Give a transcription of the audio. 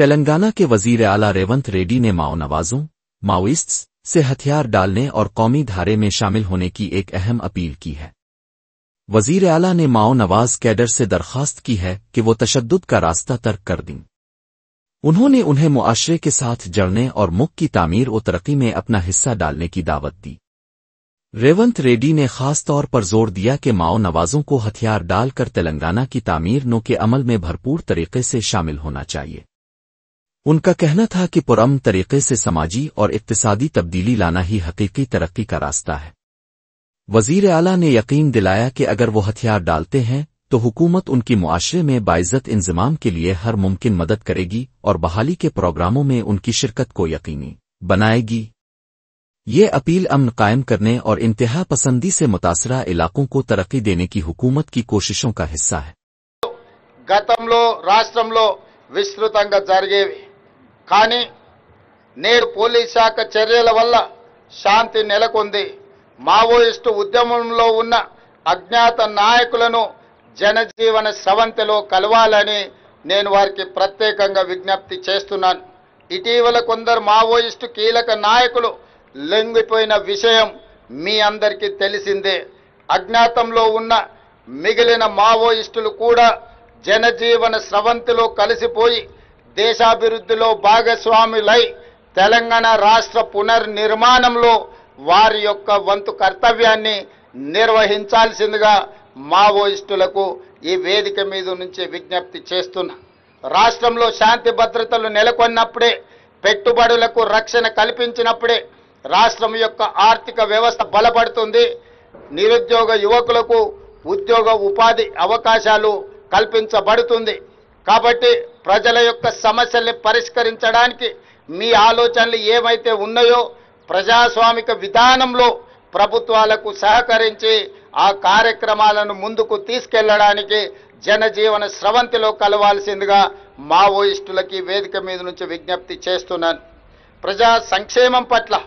तेलंगाना के वजीर आला रेवंत रेड्डी ने माओइस्ट्स से हथियार डालने और कौमी धारे में शामिल होने की एक अहम अपील की है। वजीर आला ने माओ नवाज कैडर से दरख्वास्त की है कि वो तशद्दुद का रास्ता तर्क कर दें। उन्होंने उन्हें मुआशरे के साथ जड़ने और मुल्क की तामीर और तरक्की में अपना हिस्सा डालने की दावत दी। रेवंत रेड्डी ने खास तौर पर जोर दिया कि माओ नवाजों को हथियार डालकर तेलंगाना की तामीर के अमल में भरपूर तरीके से शामिल होना चाहिए। उनका कहना था कि पुरअमन तरीके से समाजी और इक्तिसादी तब्दीली लाना ही हकीकी तरक्की का रास्ता है। वजीर आला ने यकीन दिलाया कि अगर वो हथियार डालते हैं तो हुकूमत उनकी मुआशरे में बाइज्जत इंज़माम के लिए हर मुमकिन मदद करेगी और बहाली के प्रोग्रामों में उनकी शिरकत को यकीनी बनाएगी। ये अपील अमन कायम करने और इंतहा पसंदी से मुतासरा इलाकों को तरक्की देने की हुकूमत की कोशिशों का हिस्सा है। గతంలో రాష్ట్రంలో విస్తృతంగా జరిగేవి, కానీ నేడు పోలీస్ శాఖ చర్యల వల్ల శాంతి నెలకొంది. మావోయిస్టు ఉద్యమంలో ఉన్న అజ్ఞాత నాయకులను జనజీవన స్రవంతిలో కలవాలని నేను వారికి ప్రత్యేకంగా విజ్ఞప్తి చేస్తున్నాను. ఇటీవల కొందరు మావోయిస్టు కీలక నాయకులు లొంగిపోయిన విషయం మీ అందరికీ తెలిసిందే. అజ్ఞాతంలో ఉన్న మిగిలిన మావోయిస్టులు కూడా జనజీవన స్రవంతిలో కలిసిపోయి దేశాభివృద్ధిలో భాగస్వాములై తెలంగాణ రాష్ట్ర పునర్నిర్మాణంలో వారి యొక్క వంతు కర్తవ్యాన్ని నిర్వహించాల్సిందిగా మావోయిస్టులకు ఈ వేదిక మీద నుంచి విజ్ఞప్తి చేస్తున్నా. రాష్ట్రంలో శాంతి భద్రతలు నెలకొన్నప్పుడే, పెట్టుబడులకు రక్షణ కల్పించినప్పుడే రాష్ట్రం యొక్క ఆర్థిక వ్యవస్థ బలపడుతుంది. నిరుద్యోగ యువకులకు ఉద్యోగ ఉపాధి అవకాశాలు కల్పించబడుతుంది. కాబట్టి ప్రజల యొక్క సమస్యల్ని పరిష్కరించడానికి మీ ఆలోచనలు ఏమైతే ఉన్నాయో ప్రజాస్వామిక విధానంలో ప్రభుత్వాలకు సహకరించి ఆ కార్యక్రమాలను ముందుకు తీసుకెళ్లడానికి జనజీవన స్రవంతిలో కలవాల్సిందిగా మావోయిస్టులకి వేదిక మీద నుంచి విజ్ఞప్తి చేస్తున్నాను. ప్రజా సంక్షేమం పట్ల